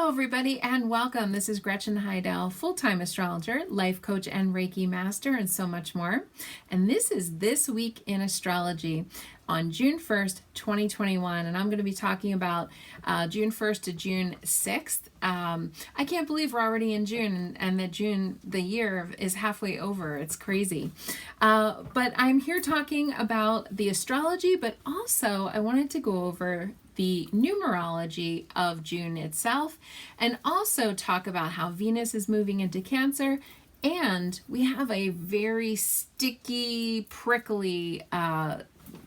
Hello, everybody, and welcome. This is Gretchen Hidell, full-time astrologer, life coach, and Reiki master, and so much more. And this is This Week in Astrology on June 1st, 2021, and I'm going to be talking about June 1st to June 6th. I can't believe we're already in June, and that June, the year, is halfway over. It's crazy. But I'm here talking about the astrology, but also I wanted to go over the numerology of June itself, and also talk about how Venus is moving into Cancer, and we have a very sticky, prickly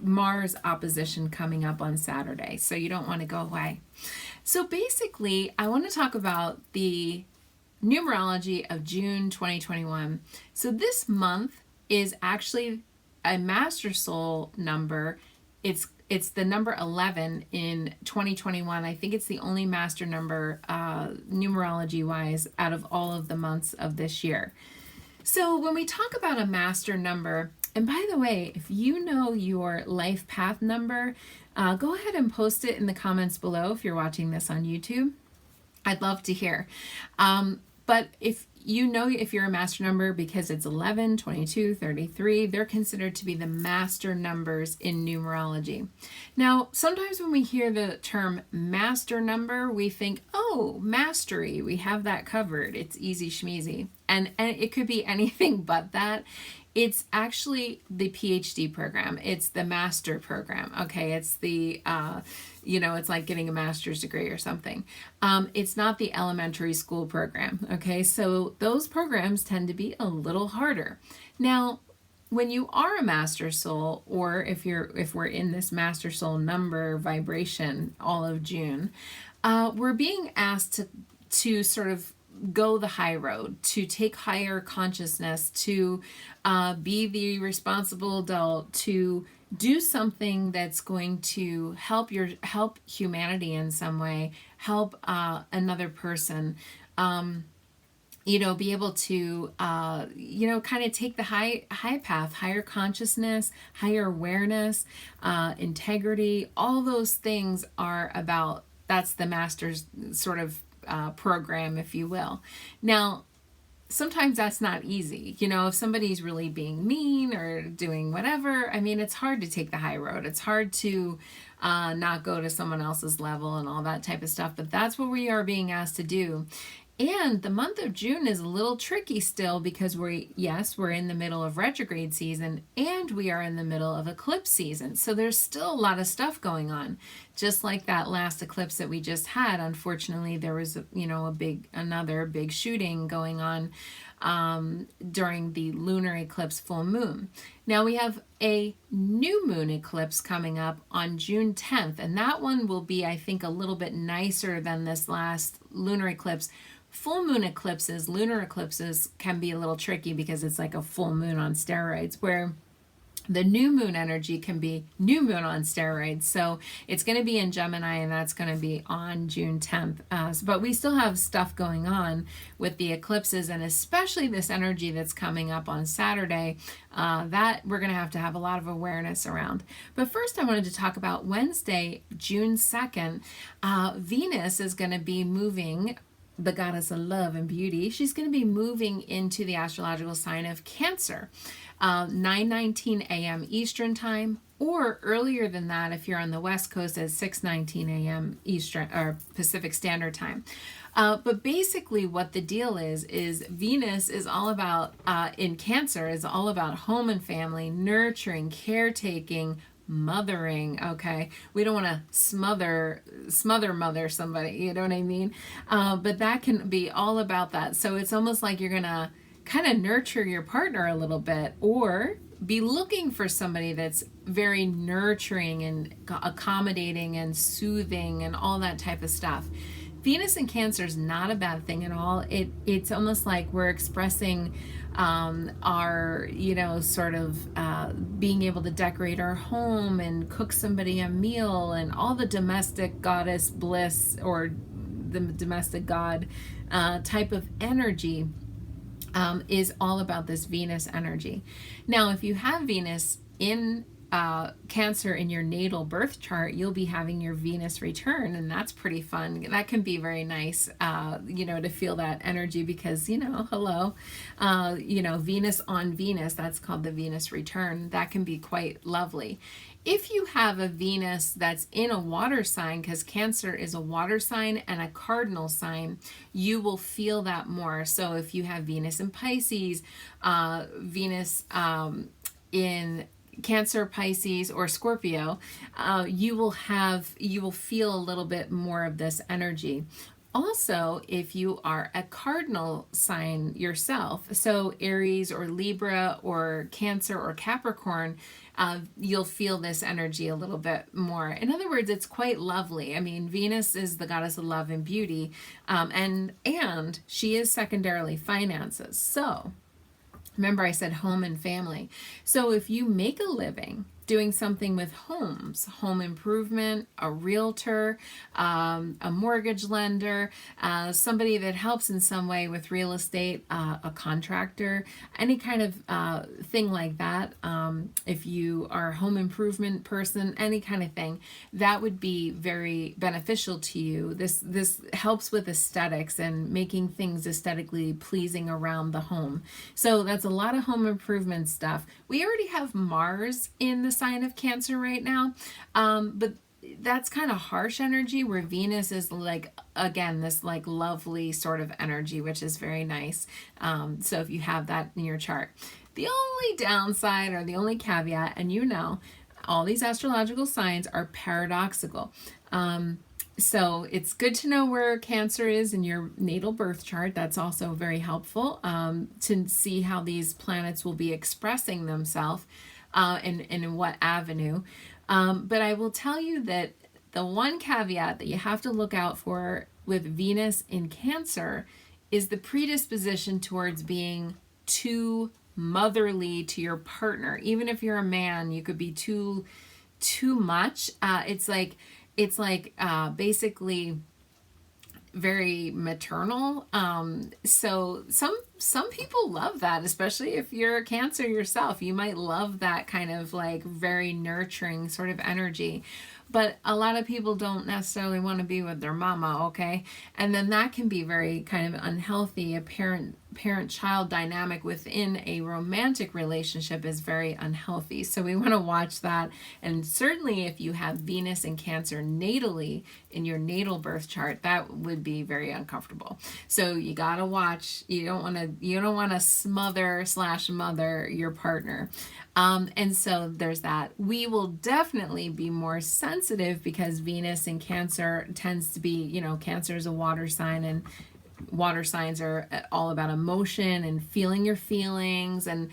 Mars opposition coming up on Saturday, so you don't want to go away. So basically, I want to talk about the numerology of June 2021. So this month is actually a Master Soul number. It's the number 11 in 2021. I think it's the only master number, numerology-wise, out of all of the months of this year. So when we talk about a master number, and by the way, if you know your life path number, go ahead and post it in the comments below if you're watching this on YouTube. I'd love to hear. But if you know if you're a master number because it's 11, 22, 33, they're considered to be the master numbers in numerology. Now, sometimes when we hear the term master number, we think, oh, mastery, we have that covered. It's easy schmeezy. And it could be anything but that. It's actually the PhD program. It's the master program. Okay, it's the, it's like getting a master's degree or something. It's not the elementary school program. Okay, so those programs tend to be a little harder. Now, when you are a master soul, or if we're in this master soul number vibration all of June, we're being asked to sort of go the high road, to take higher consciousness, to be the responsible adult, to do something that's going to help humanity in some way, help another person, be able to, kind of take the high path, higher consciousness, higher awareness, integrity. All those things are about, that's the master's sort of program, if you will. Now, sometimes that's not easy. If somebody's really being mean or doing whatever, it's hard to take the high road. It's hard to not go to someone else's level and all that type of stuff, but that's what we are being asked to do. And the month of June is a little tricky still because we're in the middle of retrograde season and we are in the middle of eclipse season. So there's still a lot of stuff going on. Just like that last eclipse that we just had, unfortunately, there was another big shooting going on during the lunar eclipse full moon. Now we have a new moon eclipse coming up on June 10th, and that one will be, I think, a little bit nicer than this last lunar eclipse. Full moon eclipses, lunar eclipses, can be a little tricky because it's like a full moon on steroids, where the new moon energy can be new moon on steroids. So it's going to be in Gemini, and that's going to be on June 10th. But we still have stuff going on with the eclipses, and especially this energy that's coming up on Saturday, that we're going to have a lot of awareness around. But first I wanted to talk about Wednesday, June 2nd. Venus is going to be moving, the goddess of love and beauty. She's going to be moving into the astrological sign of Cancer, 9:19 a.m. Eastern time, or earlier than that if you're on the West Coast at 6:19 a.m. Eastern or Pacific Standard Time. But basically what the deal is Venus is all about, in Cancer, is all about home and family, nurturing, caretaking, mothering. Okay, we don't want to smother somebody, you know what I mean? But that can be all about that. So it's almost like you're gonna kind of nurture your partner a little bit, or be looking for somebody that's very nurturing and accommodating and soothing and all that type of stuff. Venus in Cancer is not a bad thing at all. It's almost like we're expressing our, sort of being able to decorate our home and cook somebody a meal, and all the domestic goddess bliss, or the domestic god type of energy is all about this Venus energy. Now, if you have Venus in Cancer in your natal birth chart, you'll be having your Venus return, and that's pretty fun. That can be very nice, to feel that energy because, hello, Venus on Venus, that's called the Venus return. That can be quite lovely. If you have a Venus that's in a water sign, because Cancer is a water sign and a cardinal sign, you will feel that more. So if you have Venus in Pisces, Venus in Cancer, Pisces, or Scorpio, you will feel a little bit more of this energy. Also, if you are a cardinal sign yourself, so Aries or Libra or Cancer or Capricorn, you'll feel this energy a little bit more. In other words, it's quite lovely. I mean, Venus is the goddess of love and beauty, and she is secondarily finances. So remember I said home and family. So if you make a living doing something with homes, home improvement, a realtor, a mortgage lender, somebody that helps in some way with real estate, a contractor, any kind of thing like that. If you are a home improvement person, any kind of thing, that would be very beneficial to you. This helps with aesthetics and making things aesthetically pleasing around the home. So that's a lot of home improvement stuff. We already have Mars in the sign of Cancer right now, but that's kind of harsh energy, where Venus is like, again, this like lovely sort of energy, which is very nice. So if you have that in your chart, the only downside or the only caveat, and all these astrological signs are paradoxical. So it's good to know where Cancer is in your natal birth chart. That's also very helpful to see how these planets will be expressing themselves and in what avenue. But I will tell you that the one caveat that you have to look out for with Venus in Cancer is the predisposition towards being too motherly to your partner. Even if you're a man, you could be too much. It's like basically very maternal. So some people love that, especially if you're a Cancer yourself. You might love that kind of like very nurturing sort of energy. But a lot of people don't necessarily want to be with their mama, okay? And then that can be very kind of unhealthy. A parent-child dynamic within a romantic relationship is very unhealthy. So we want to watch that. And certainly if you have Venus and Cancer natally in your natal birth chart, that would be very uncomfortable. So you got to watch. You don't want to smother/mother your partner. And so there's that. We will definitely be more sensitive because Venus in Cancer tends to be, Cancer is a water sign, and water signs are all about emotion and feeling your feelings. And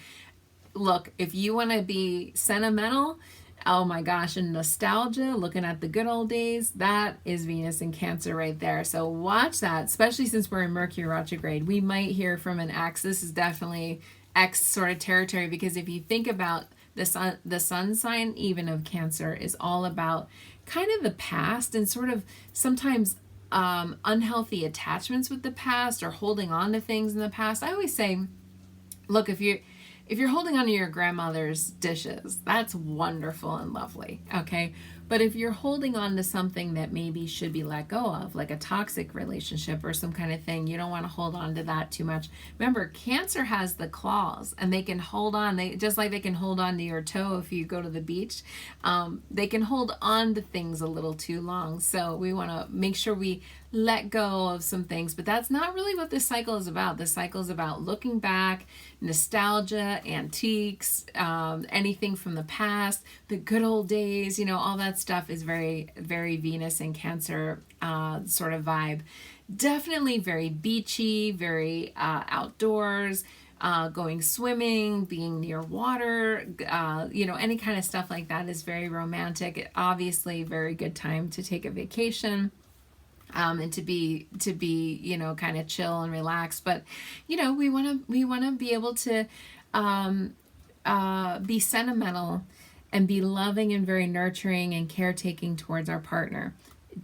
look, if you want to be sentimental, oh my gosh, and nostalgia, looking at the good old days, that is Venus in Cancer right there. So watch that, especially since we're in Mercury retrograde. We might hear from an ex. This is definitely X sort of territory, because if you think about the sun sign even of Cancer is all about kind of the past and sort of sometimes unhealthy attachments with the past or holding on to things in the past. I always say, look, if you're holding on to your grandmother's dishes, that's wonderful and lovely, okay? But if you're holding on to something that maybe should be let go of, like a toxic relationship or some kind of thing, you don't want to hold on to that too much. Remember, Cancer has the claws, and they can hold on. Just like they can hold on to your toe if you go to the beach, they can hold on to things a little too long. So we want to make sure we let go of some things, but that's not really what this cycle is about. This cycle is about looking back, nostalgia, antiques, anything from the past, the good old days, all that stuff is very, very Venus and Cancer sort of vibe. Definitely very beachy, very outdoors, going swimming, being near water, any kind of stuff like that is very romantic. Obviously, very good time to take a vacation. And to be kind of chill and relax, but we want to be able to be sentimental and be loving and very nurturing and caretaking towards our partner.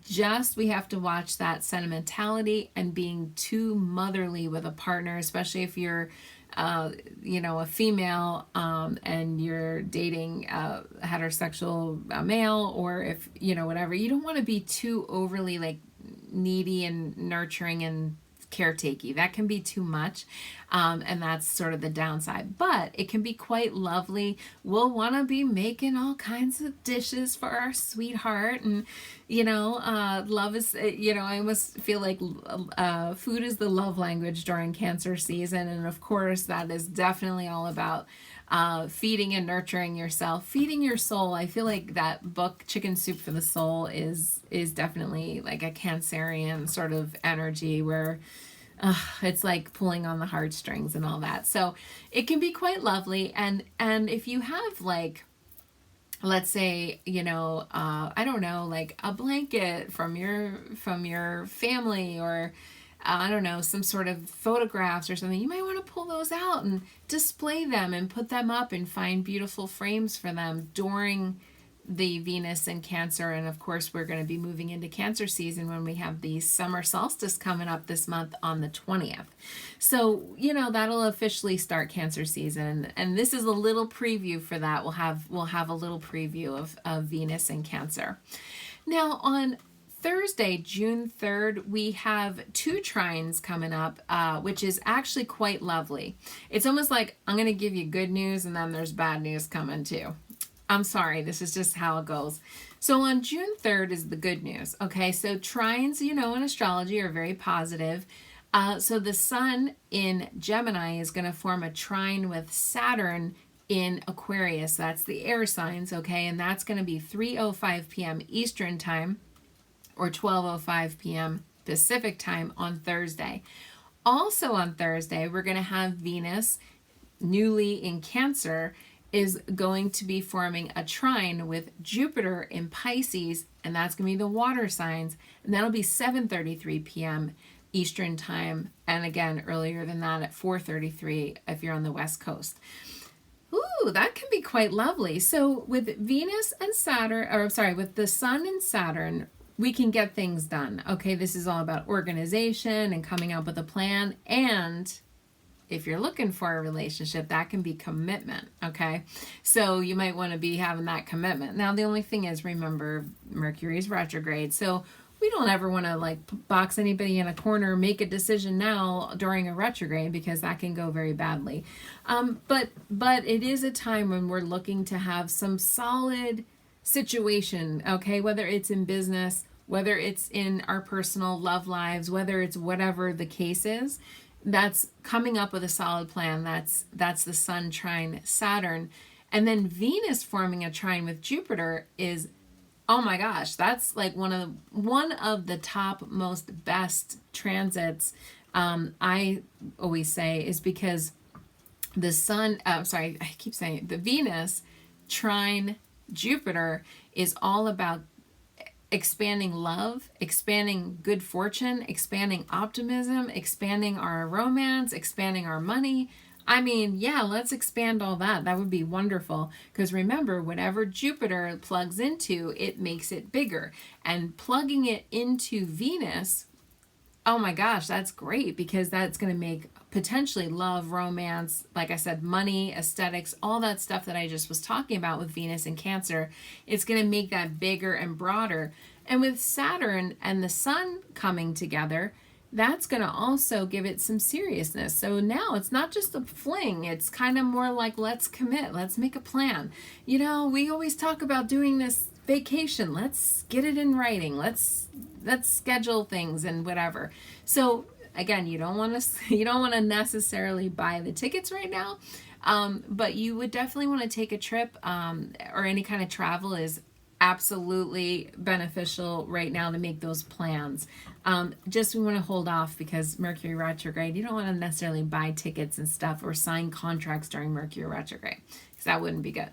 Just we have to watch that sentimentality and being too motherly with a partner, especially if you're a female, and you're dating a heterosexual male, or if, whatever, you don't want to be too overly like needy and nurturing and caretaky. That can be too much. And that's sort of the downside, but it can be quite lovely. We'll want to be making all kinds of dishes for our sweetheart. And, love is, I almost feel like food is the love language during Cancer season. And of course, that is definitely all about feeding and nurturing yourself, feeding your soul. I feel like that book, Chicken Soup for the Soul, is definitely like a Cancerian sort of energy where it's like pulling on the heartstrings and all that. So it can be quite lovely. And if you have like, let's say, I don't know, like a blanket from your family, or I don't know, some sort of photographs or something, you might want to pull those out and display them and put them up and find beautiful frames for them during the Venus and Cancer. And of course, we're going to be moving into Cancer season when we have the summer solstice coming up this month on the 20th. So, that'll officially start Cancer season. And this is a little preview for that. We'll have a little preview of Venus and Cancer. Now on Thursday, June 3rd, we have 2 trines coming up, which is actually quite lovely. It's almost like I'm going to give you good news and then there's bad news coming too. I'm sorry, this is just how it goes. So on June 3rd is the good news. Okay, so trines, in astrology are very positive. So the sun in Gemini is going to form a trine with Saturn in Aquarius. That's the air signs, okay? And that's going to be 3:05 p.m. Eastern time, or 12:05 p.m. Pacific time on Thursday. Also on Thursday, we're going to have Venus, newly in Cancer, is going to be forming a trine with Jupiter in Pisces, and that's going to be the water signs, and that'll be 7:33 p.m. Eastern time, and again, earlier than that at 4:33 if you're on the West Coast. Ooh, that can be quite lovely. So with Venus and Saturn, or sorry, with the Sun and Saturn, we can get things done. Okay, this is all about organization and coming up with a plan. And if you're looking for a relationship, that can be commitment. Okay, so you might want to be having that commitment. Now, the only thing is, remember, Mercury is retrograde. So we don't ever want to like box anybody in a corner, make a decision now during a retrograde, because that can go very badly. But it is a time when we're looking to have some solid situation, okay, whether it's in business, whether it's in our personal love lives, whether it's whatever the case is, that's coming up with a solid plan. That's the Sun trine Saturn. And then Venus forming a trine with Jupiter is, oh my gosh, that's like one of the top most best transits. I always say is because the Sun, sorry, I keep saying it, the Venus trine Jupiter is all about expanding love, expanding good fortune, expanding optimism, expanding our romance, expanding our money. I mean, yeah, let's expand all that. That would be wonderful. Because remember, whatever Jupiter plugs into, it makes it bigger. And plugging it into Venus, oh my gosh, that's great, because that's going to make potentially love, romance, like I said, money, aesthetics, all that stuff that I just was talking about with Venus and Cancer. It's going to make that bigger and broader. And with Saturn and the Sun coming together, that's going to also give it some seriousness. So now it's not just a fling. It's kind of more like, let's commit. Let's make a plan. You know, we always talk about doing this vacation. Let's get it in writing. Let's schedule things and whatever. So again, you don't want to necessarily buy the tickets right now, but you would definitely want to take a trip, or any kind of travel is absolutely beneficial right now to make those plans. Just we want to hold off because Mercury retrograde. You don't want to necessarily buy tickets and stuff or sign contracts during Mercury retrograde, because that wouldn't be good.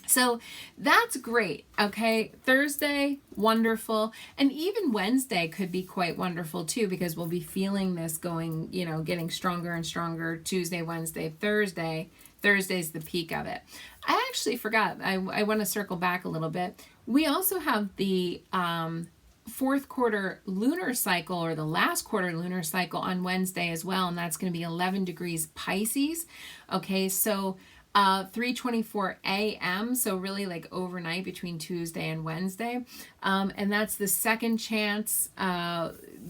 So that's great. Okay, Thursday, wonderful. And even Wednesday could be quite wonderful too, because we'll be feeling this going, getting stronger and stronger. Tuesday, Wednesday, Thursday. Thursday's the peak of it. I actually forgot. I want to circle back a little bit. We also have the fourth quarter lunar cycle, or the last quarter lunar cycle, on Wednesday as well, and that's going to be 11 degrees Pisces. Okay, so 3:24 a.m., so really like overnight between Tuesday and Wednesday, and that's the second chance,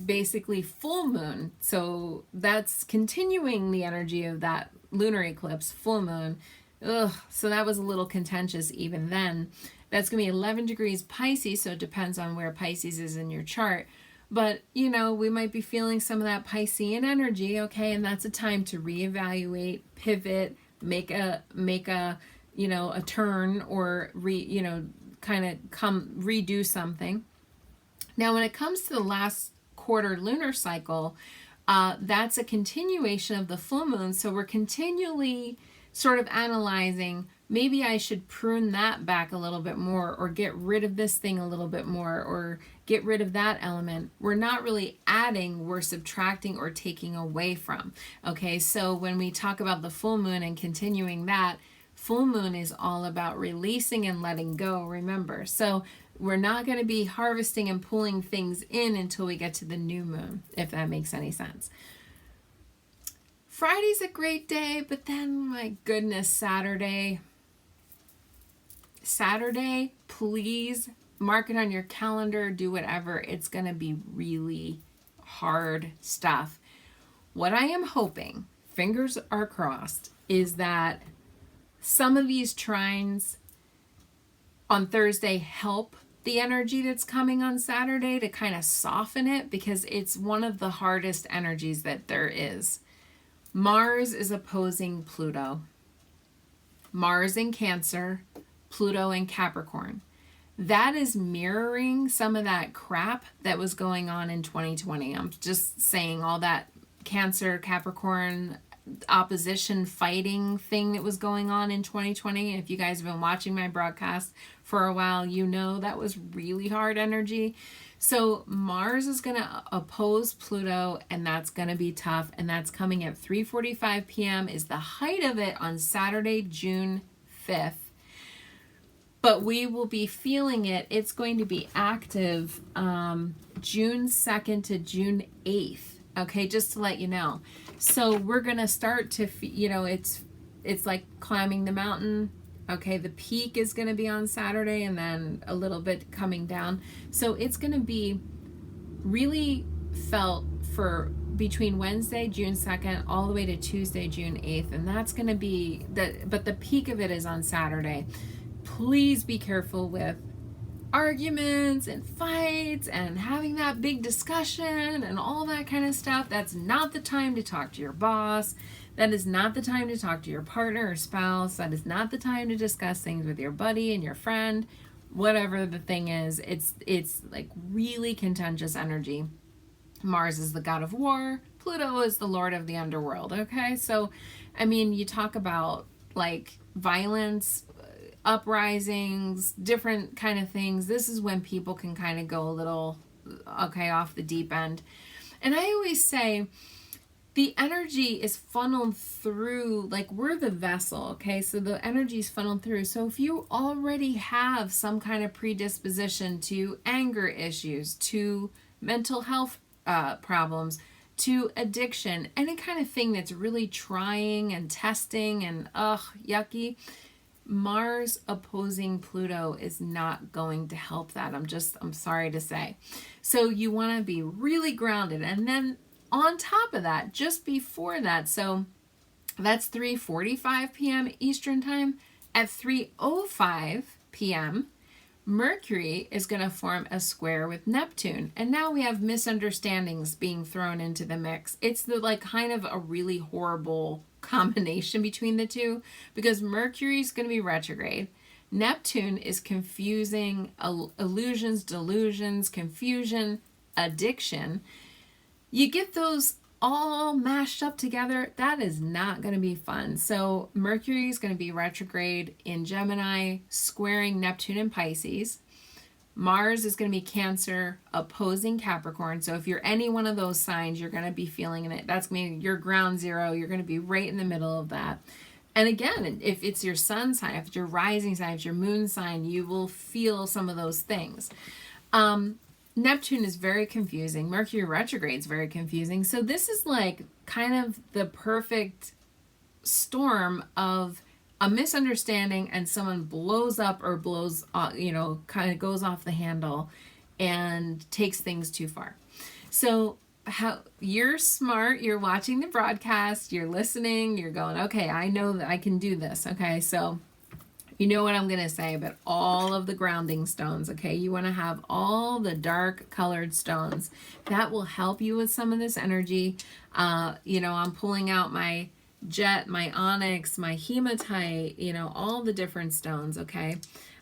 basically full moon. So that's continuing the energy of that lunar eclipse, full moon. Ugh, so that was a little contentious even then. That's going to be 11 degrees Pisces, so it depends on where Pisces is in your chart. But, you know, we might be feeling some of that Piscean energy, okay? And that's a time to reevaluate, pivot, make a you know, a turn, or kind of redo something. Now, when it comes to the last quarter lunar cycle, that's a continuation of the full moon. So we're continually sort of analyzing, maybe I should prune that back a little bit more, or get rid of this thing a little bit more, or get rid of that element. We're not really adding, we're subtracting or taking away from. Okay, so when we talk about the full moon and continuing that, full moon is all about releasing and letting go, remember. So we're not going to be harvesting and pulling things in until we get to the new moon, if that makes any sense. Friday's a great day, but then, my goodness, Saturday, please mark it on your calendar, do whatever. It's going to be really hard stuff. What I am hoping, fingers are crossed, is that some of these trines on Thursday help the energy that's coming on Saturday to kind of soften it, because it's one of the hardest energies that there is. Mars is opposing Pluto. Mars in Cancer, Pluto in Capricorn. That is mirroring some of that crap that was going on in 2020. I'm just saying, all that Cancer, Capricorn opposition fighting thing that was going on in 2020. If you guys have been watching my broadcast for a while, you know that was really hard energy. So Mars is going to oppose Pluto, and that's going to be tough, and that's coming at 3:45 p.m. is the height of it on Saturday, June 5th. But we will be feeling it. It's going to be active June 2nd to June 8th. Okay, just to let you know. So we're going to start to, it's like climbing the mountain. Okay, the peak is going to be on Saturday, and then a little bit coming down. So it's going to be really felt for between Wednesday, June 2nd, all the way to Tuesday, June 8th. And that's going to be, but the peak of it is on Saturday. Please be careful with arguments and fights and having that big discussion and all that kind of stuff. That's not the time to talk to your boss. That is not the time to talk to your partner or spouse. That is not the time to discuss things with your buddy and your friend. Whatever the thing is, it's like really contentious energy. Mars is the god of war. Pluto is the lord of the underworld. Okay, so I mean, you talk about like violence, uprisings, different kind of things. This is when people can kind of go a little, okay, off the deep end. And I always say the energy is funneled through, like we're the vessel, okay? So the energy is funneled through. So if you already have some kind of predisposition to anger issues, to mental health problems, to addiction, any kind of thing that's really trying and testing and yucky, Mars opposing Pluto is not going to help that. I'm sorry to say. So you want to be really grounded. And then on top of that, just before that, so that's 3:45 p.m. Eastern time. At 3:05 p.m., Mercury is going to form a square with Neptune. And now we have misunderstandings being thrown into the mix. It's the like kind of a really horrible combination between the two, because Mercury is going to be retrograde. Neptune is confusing illusions, delusions, confusion, addiction. You get those all mashed up together, that is not going to be fun. So Mercury is going to be retrograde in Gemini, squaring Neptune and Pisces. Mars is going to be Cancer, opposing Capricorn. So if you're any one of those signs, you're going to be feeling it. That's going to be your ground zero. You're going to be right in the middle of that. And again, if it's your sun sign, if it's your rising sign, if it's your moon sign, you will feel some of those things. Neptune is very confusing. Mercury retrograde is very confusing. So this is like kind of the perfect storm of a misunderstanding and someone blows up or blows, kind of goes off the handle and takes things too far. So how you're smart, you're watching the broadcast, you're listening, you're going, okay, I know that I can do this. Okay, so you know what I'm going to say, but all of the grounding stones, okay? You want to have all the dark colored stones. That will help you with some of this energy. I'm pulling out my jet, my onyx, my hematite, all the different stones, okay?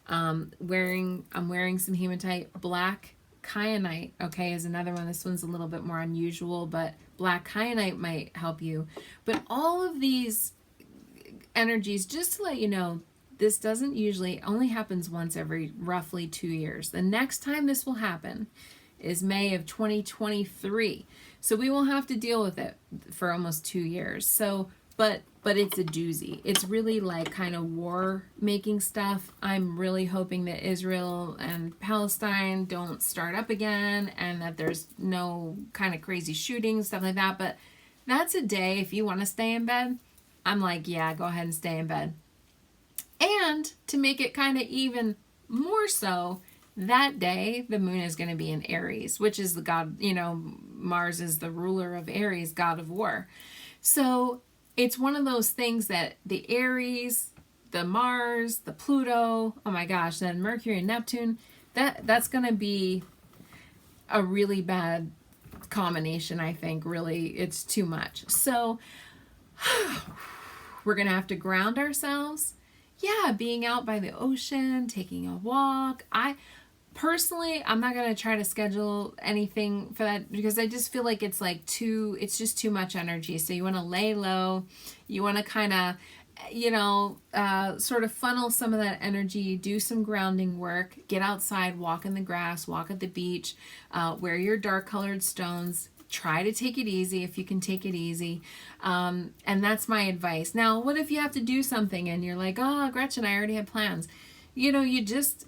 I'm wearing some hematite. Black kyanite, okay, is another one. This one's a little bit more unusual, but black kyanite might help you. But all of these energies, just to let you know, this doesn't usually, only happens once every roughly 2 years. The next time this will happen is May of 2023. So we will have to deal with it for almost 2 years. So, but it's a doozy. It's really like kind of war making stuff. I'm really hoping that Israel and Palestine don't start up again and that there's no kind of crazy shootings, stuff like that. But that's a day, if you want to stay in bed, I'm like, yeah, go ahead and stay in bed. And to make it kind of even more so, that day, the moon is going to be in Aries, which is the god, Mars is the ruler of Aries, god of war. So it's one of those things that the Aries, the Mars, the Pluto, oh my gosh, then Mercury and Neptune, that's going to be a really bad combination, I think. Really, it's too much. So we're going to have to ground ourselves. Yeah, being out by the ocean, taking a walk. Personally, I'm not going to try to schedule anything for that because I just feel like it's just too much energy. So you want to lay low. You want to kind of, sort of funnel some of that energy, do some grounding work, get outside, walk in the grass, walk at the beach, wear your dark colored stones. Try to take it easy if you can take it easy. And that's my advice. Now, what if you have to do something and you're like, oh, Gretchen, I already had plans. You just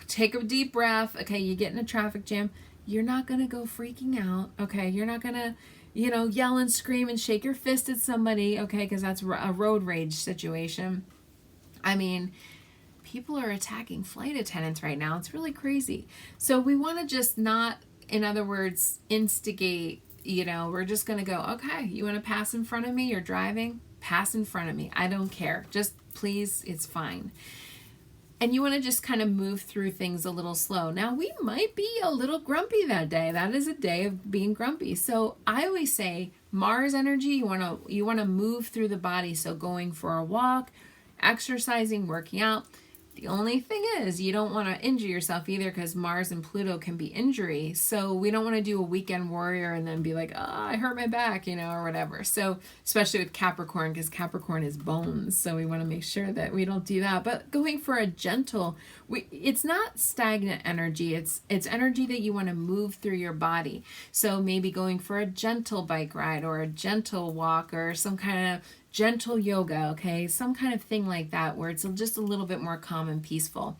take a deep breath. Okay, you get in a traffic jam. You're not going to go freaking out. Okay, you're not going to, yell and scream and shake your fist at somebody. Okay, because that's a road rage situation. I mean, people are attacking flight attendants right now. It's really crazy. So we want to just not, in other words, instigate, we're just going to go, okay, you want to pass in front of me? You're driving? Pass in front of me. I don't care. Just please, it's fine. And you want to just kind of move through things a little slow. Now, we might be a little grumpy that day. That is a day of being grumpy. So I always say Mars energy, you want to move through the body. So going for a walk, exercising, working out. The only thing is you don't want to injure yourself either because Mars and Pluto can be injury. So we don't want to do a weekend warrior and then be like, oh, I hurt my back, or whatever. So especially with Capricorn, because Capricorn is bones. So we want to make sure that we don't do that. But going for a gentle, it's not stagnant energy. It's energy that you want to move through your body. So maybe going for a gentle bike ride or a gentle walk or some kind of gentle yoga, okay? Some kind of thing like that where it's just a little bit more calm and peaceful.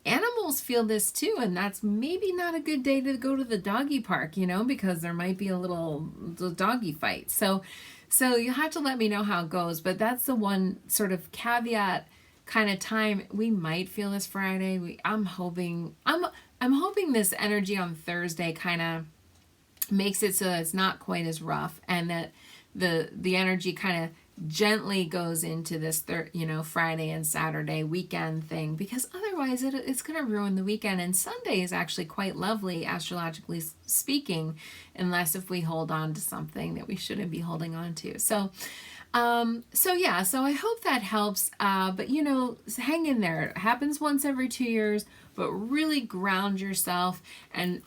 Animals feel this too, and that's maybe not a good day to go to the doggy park, because there might be a little doggy fight. So you'll have to let me know how it goes, but that's the one sort of caveat kind of time. We might feel this Friday. I'm hoping this energy on Thursday kind of makes it so that it's not quite as rough and that the energy kind of gently goes into this Friday and Saturday weekend thing, because otherwise it's going to ruin the weekend. And Sunday is actually quite lovely, astrologically speaking, unless if we hold on to something that we shouldn't be holding on to. So I hope that helps. But hang in there. It happens once every 2 years, but really ground yourself and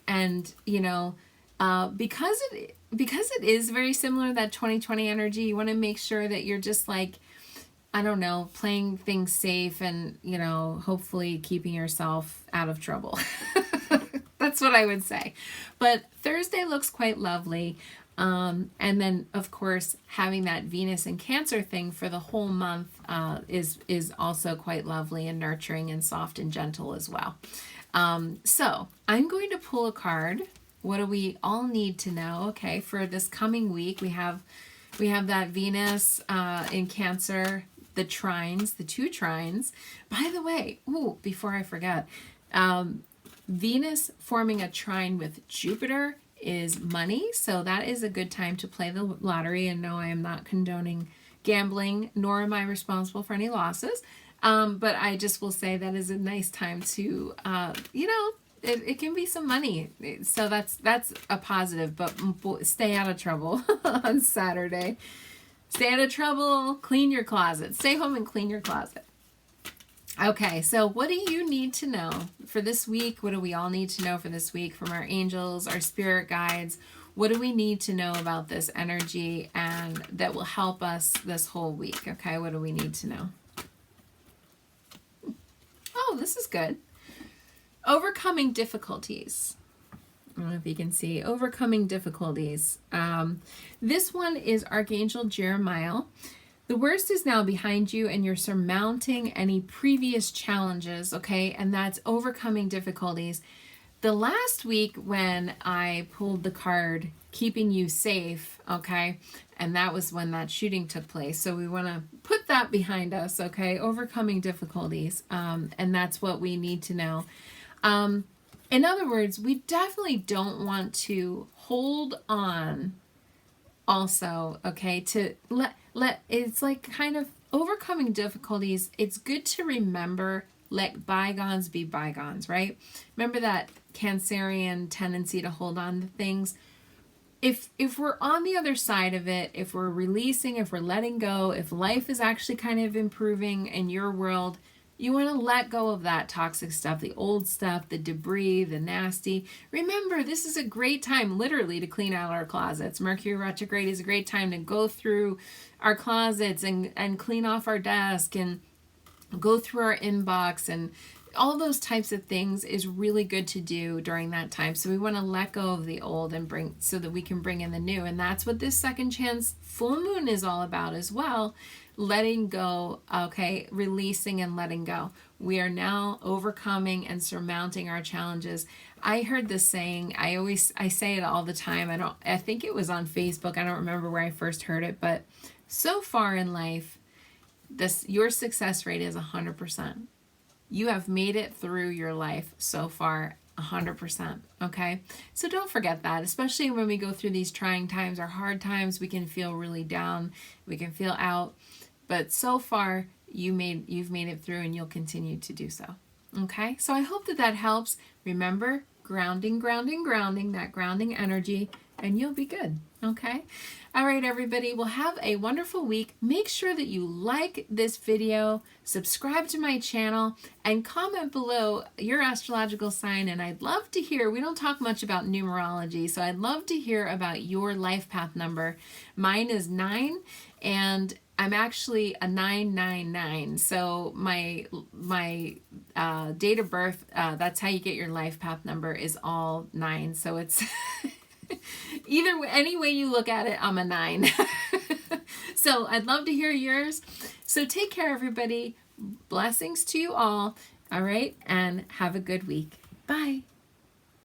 because it is very similar to that 2020 energy, you want to make sure that you're just like, I don't know, playing things safe and, hopefully keeping yourself out of trouble. That's what I would say. But Thursday looks quite lovely. And then, of course, having that Venus and Cancer thing for the whole month is also quite lovely and nurturing and soft and gentle as well. So I'm going to pull a card. What do we all need to know? Okay, for this coming week, we have that Venus in Cancer, the trines, the 2 trines. By the way, before I forget, Venus forming a trine with Jupiter is money, so that is a good time to play the lottery. And no, I am not condoning gambling, nor am I responsible for any losses. But I just will say that is a nice time to, it can be some money. So that's a positive, but stay out of trouble on Saturday. Stay out of trouble, clean your closet. Stay home and clean your closet. Okay, so what do you need to know for this week? What do we all need to know for this week from our angels, our spirit guides? What do we need to know about this energy and that will help us this whole week? Okay, what do we need to know? Oh, this is good. Overcoming difficulties. I don't know if you can see. Overcoming difficulties. This one is Archangel Jeremiah. The worst is now behind you and you're surmounting any previous challenges, okay? And that's overcoming difficulties. The last week when I pulled the card, keeping you safe, okay? And that was when that shooting took place. So we want to put that behind us, okay? Overcoming difficulties. And that's what we need to know. In other words, we definitely don't want to hold on also, okay, to let it's like kind of overcoming difficulties. It's good to remember, let bygones be bygones, right? Remember that Cancerian tendency to hold on to things. If we're on the other side of it, if we're releasing, if we're letting go, if life is actually kind of improving in your world, you want to let go of that toxic stuff, the old stuff, the debris, the nasty. Remember, this is a great time, literally, to clean out our closets. Mercury retrograde is a great time to go through our closets and clean off our desk and go through our inbox, and all those types of things is really good to do during that time. So we want to let go of the old and bring, so that we can bring in the new. And that's what this second chance full moon is all about as well. Letting go, okay, releasing and letting go. We are now overcoming and surmounting our challenges. I heard this saying, I say it all the time. I think it was on Facebook. I don't remember where I first heard it, but so far in life, your success rate is 100%. You have made it through your life so far 100%, okay? So don't forget that, especially when we go through these trying times or hard times, we can feel really down, we can feel out. But so far, you've made it through, and you'll continue to do so. Okay? So I hope that helps. Remember, grounding, that grounding energy, and you'll be good. Okay? All right, everybody. Well, have a wonderful week. Make sure that you like this video, subscribe to my channel, and comment below your astrological sign. And I'd love to hear, we don't talk much about numerology, so I'd love to hear about your life path number. Mine is 9, and I'm actually a 999, so my date of birth, that's how you get your life path number, is all 9. So it's any way you look at it, I'm a 9. So I'd love to hear yours. So take care, everybody. Blessings to you all. All right, and have a good week. Bye.